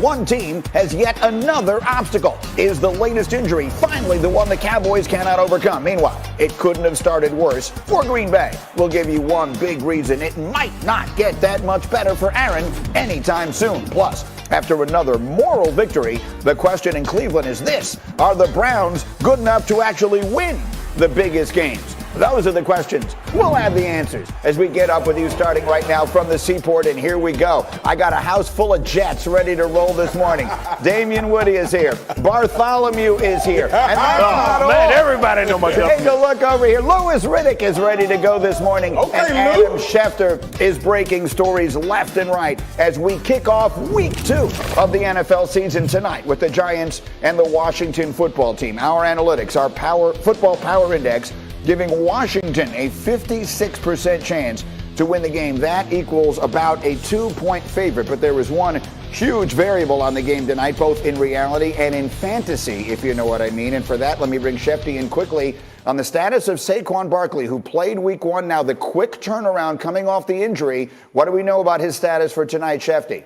One team has yet another obstacle. Is the latest injury finally the one the Cowboys cannot overcome? Meanwhile, it couldn't have started worse for Green Bay. We'll give you one big reason it might not get that much better for Aaron anytime soon. Plus, after another moral victory, the question in Cleveland is this: are the Browns good enough to actually win the biggest games? Those are the questions. We'll have the answers as we get up with you starting right now from the Seaport, and here we go. I got a house full of Jets ready to roll this morning. Damian Woody is here. Bartholomew is here. And that's not all. Everybody know my Take a look over here. Louis Riddick is ready to go this morning. Okay, and Adam Scheftner is breaking stories left and right as we kick off week 2 of the NFL season tonight with the Giants and the Washington football team. Our analytics, our football power index, giving Washington a 56% chance to win the game. That equals about a 2-point favorite, but there was one huge variable on the game tonight, both in reality and in fantasy, if you know what I mean. And for that, let me bring Shefty in quickly on the status of Saquon Barkley, who played week 1. Now the quick turnaround coming off the injury. What do we know about his status for tonight, Shefty?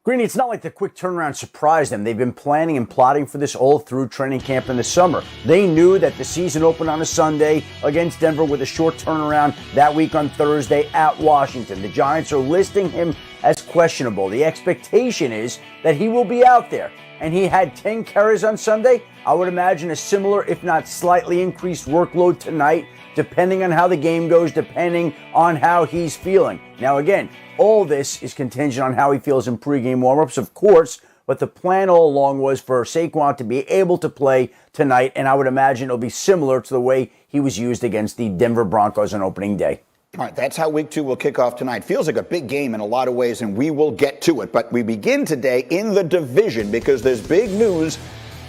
Greeny, it's not like the quick turnaround surprised them. They've been planning and plotting for this all through training camp in the summer. They knew that the season opened on a Sunday against Denver with a short turnaround that week on Thursday at Washington. The Giants are listing him as questionable. The expectation is that he will be out there. And he had 10 carries on Sunday. I would imagine a similar, if not slightly increased workload tonight, depending on how the game goes, depending on how he's feeling. Now, again, all this is contingent on how he feels in pregame warmups, of course, but the plan all along was for Saquon to be able to play tonight, and I would imagine it'll be similar to the way he was used against the Denver Broncos on opening day. All right, that's how week 2 will kick off tonight. Feels like a big game in a lot of ways, and we will get to it. But we begin today in the division because there's big news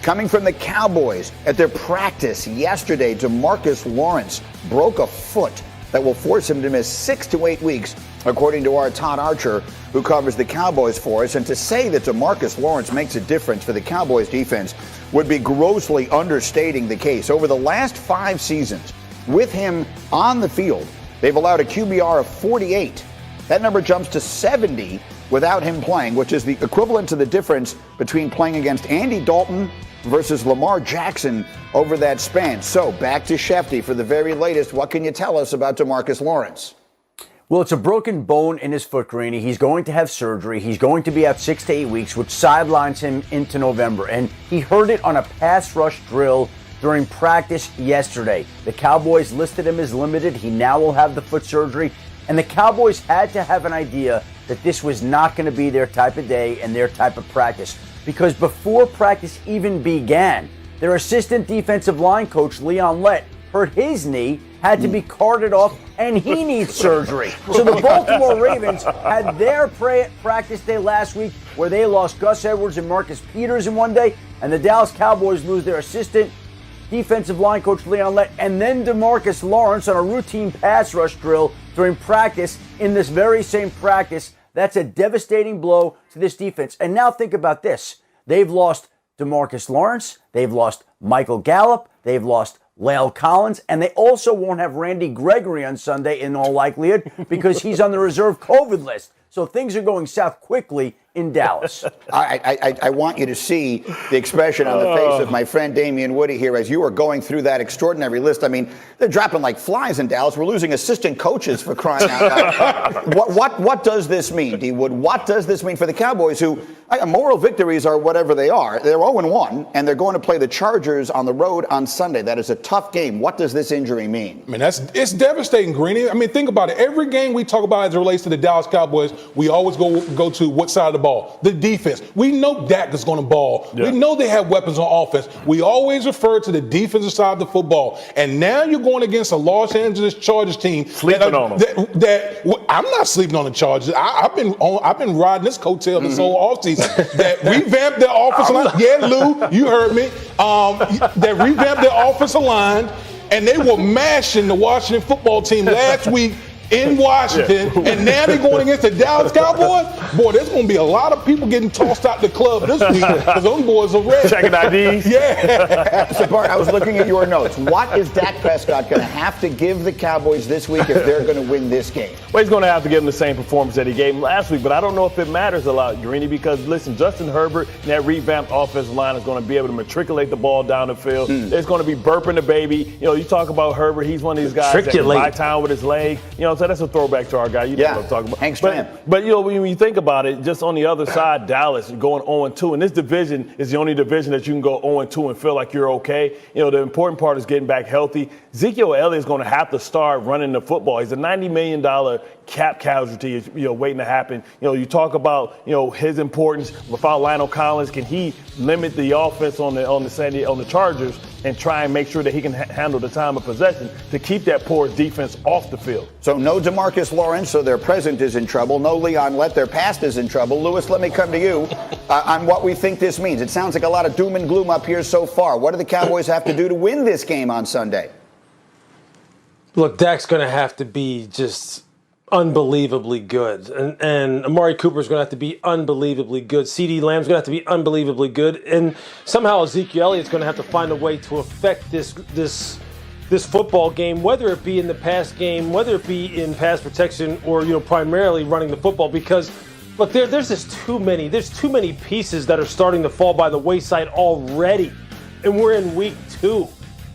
coming from the Cowboys. At their practice yesterday, DeMarcus Lawrence broke a foot that will force him to miss 6 to 8 weeks, according to our Todd Archer, who covers the Cowboys for us. And to say that DeMarcus Lawrence makes a difference for the Cowboys defense would be grossly understating the case. Over the last 5 seasons, with him on the field, they've allowed a QBR of 48. That number jumps to 70 without him playing, which is the equivalent to the difference between playing against Andy Dalton versus Lamar Jackson over that span. So back to Shefty for the very latest. What can you tell us about DeMarcus Lawrence? Well, it's a broken bone in his foot, Greeny. He's going to have surgery. He's going to be out 6 to 8 weeks, which sidelines him into November. And he heard it on a pass rush drill during practice yesterday. The Cowboys listed him as limited. He now will have the foot surgery. And the Cowboys had to have an idea that this was not going to be their type of day and their type of practice. Because before practice even began, their assistant defensive line coach, Leon Lett, hurt his knee, had to be carted off, and he needs surgery. So the Baltimore Ravens had their practice day last week where they lost Gus Edwards and Marcus Peters in one day, and the Dallas Cowboys lose their assistant defensive line coach, Leon Lett, and then DeMarcus Lawrence on a routine pass rush drill during practice in this very same practice. That's a devastating blow to this defense. And now think about this. They've lost DeMarcus Lawrence. They've lost Michael Gallup. They've lost La'el Collins. And they also won't have Randy Gregory on Sunday in all likelihood because he's on the reserve COVID list. So things are going south quickly in Dallas. I want you to see the expression on the face of my friend Damian Woody here as you are going through that extraordinary list. I mean, they're dropping like flies in Dallas. We're losing assistant coaches for crying out loud. What does this mean, D. Wood? What does this mean for the Cowboys, who moral victories are whatever they are? They're 0-1, and they're going to play the Chargers on the road on Sunday. That is a tough game. What does this injury mean? I mean, it's devastating, Greeny. I mean, think about it. Every game we talk about as it relates to the Dallas Cowboys, we always go to what side of the ball? The defense. We know Dak is going to ball. Yeah. We know they have weapons on offense. We always refer to the defensive side of the football. And now you're going against a Los Angeles Chargers team. Sleeping on them. I'm not sleeping on the Chargers. I've been riding this coattail this whole offseason. That revamped their offensive line. Yeah, Lou, you heard me. That revamped their offensive line, and they were mashing the Washington football team last week in Washington, and now they're going against the Dallas Cowboys. Boy, there's going to be a lot of people getting tossed out the club this week because those boys are ready. Checking IDs. Yeah. So, Bart, I was looking at your notes. What is Dak Prescott going to have to give the Cowboys this week if they're going to win this game? Well, he's going to have to give him the same performance that he gave him last week, but I don't know if it matters a lot, Greeny, because, listen, Justin Herbert and that revamped offensive line is going to be able to matriculate the ball down the field. It's going to be burping the baby. You know, you talk about Herbert, he's one of these guys that can buy time with his leg. You know, so that's a throwback to our guy. You know what I'm talking about. Hank Stram. But, you know, when you think about it, just on the other side, Dallas going 0-2, and this division is the only division that you can go 0-2 and feel like you're okay. You know, the important part is getting back healthy. Ezekiel Elliott is going to have to start running the football. He's a $90 million cap casualty, you know, waiting to happen. You know, you talk about, you know, his importance without Lionel Collins. Can he limit the offense on the Chargers and try and make sure that he can handle the time of possession to keep that poor defense off the field? So no DeMarcus Lawrence, so their present is in trouble. No Leon Lett, their past is in trouble. Lewis, let me come to you on what we think this means. It sounds like a lot of doom and gloom up here so far. What do the Cowboys have to do to win this game on Sunday? Look, Dak's going to have to be just unbelievably good. And Amari Cooper's going to have to be unbelievably good. CeeDee Lamb's going to have to be unbelievably good. And somehow Ezekiel Elliott's going to have to find a way to affect this football game, whether it be in the pass game, whether it be in pass protection, or, you know, primarily running the football. Because, look, there's just too many pieces that are starting to fall by the wayside already. And we're in week 2.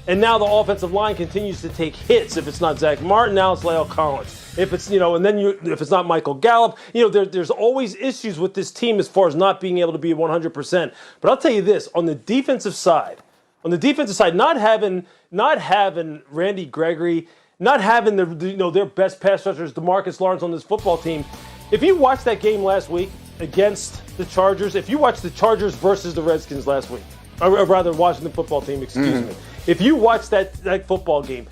And now the offensive line continues to take hits. If it's not Zach Martin, now it's La'el Collins. If it's, you know, and then if it's not Michael Gallup, you know, there's always issues with this team as far as not being able to be 100%. But I'll tell you this, on the defensive side, not having Randy Gregory, not having their best pass rushers, DeMarcus Lawrence on this football team. If you watched that game last week against the Chargers, if you watched the Chargers versus the Redskins last week, or rather Washington football team, excuse me. If you watch that football game,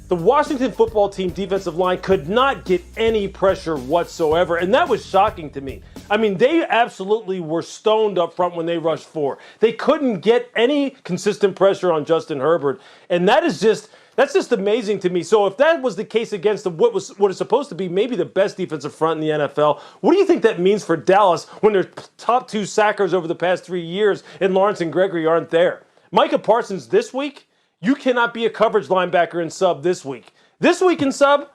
the Washington football team defensive line could not get any pressure whatsoever, and that was shocking to me. I mean, they absolutely were stoned up front when they rushed 4. They couldn't get any consistent pressure on Justin Herbert, and that's just amazing to me. So if that was the case against what is supposed to be maybe the best defensive front in the NFL, what do you think that means for Dallas when their top 2 sackers over the past 3 years and Lawrence and Gregory aren't there? Micah Parsons this week, you cannot be a coverage linebacker in sub this week. This week in sub,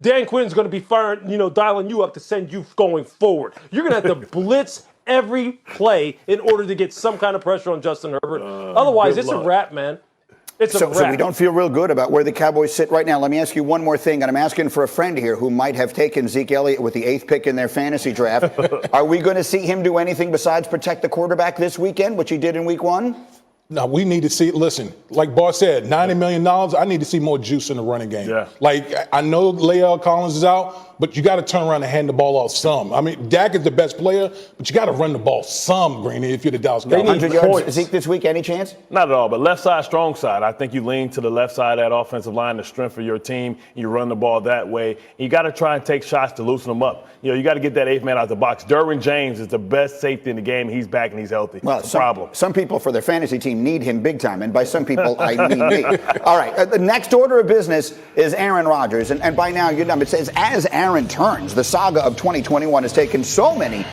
Dan Quinn's going to be dialing you up to send you going forward. You're going to have to blitz every play in order to get some kind of pressure on Justin Herbert. Otherwise, it's a wrap, man. So we don't feel real good about where the Cowboys sit right now. Let me ask you one more thing, and I'm asking for a friend here who might have taken Zeke Elliott with the 8th pick in their fantasy draft. Are we going to see him do anything besides protect the quarterback this weekend, which he did in week 1? No, we need to see, listen, like Bart said, $90 million, I need to see more juice in the running game. Yeah. Like, I know La'el Collins is out, but you got to turn around and hand the ball off some. I mean, Dak is the best player, but you got to run the ball some, Greeny, if you're the Dallas Cowboys. 100 yards, Zeke, this week, any chance? Not at all, but left side, strong side. I think you lean to the left side of that offensive line, the strength of your team. You run the ball that way. You got to try and take shots to loosen them up. You know, you got to get that 8th man out the box. Derwin James is the best safety in the game. He's back and he's healthy. Well, problem. Some people for their fantasy team need him big time, and by some people, I mean me. All right, the next order of business is Aaron Rodgers, and by now, it says as Aaron turns, the saga of 2021 has taken so many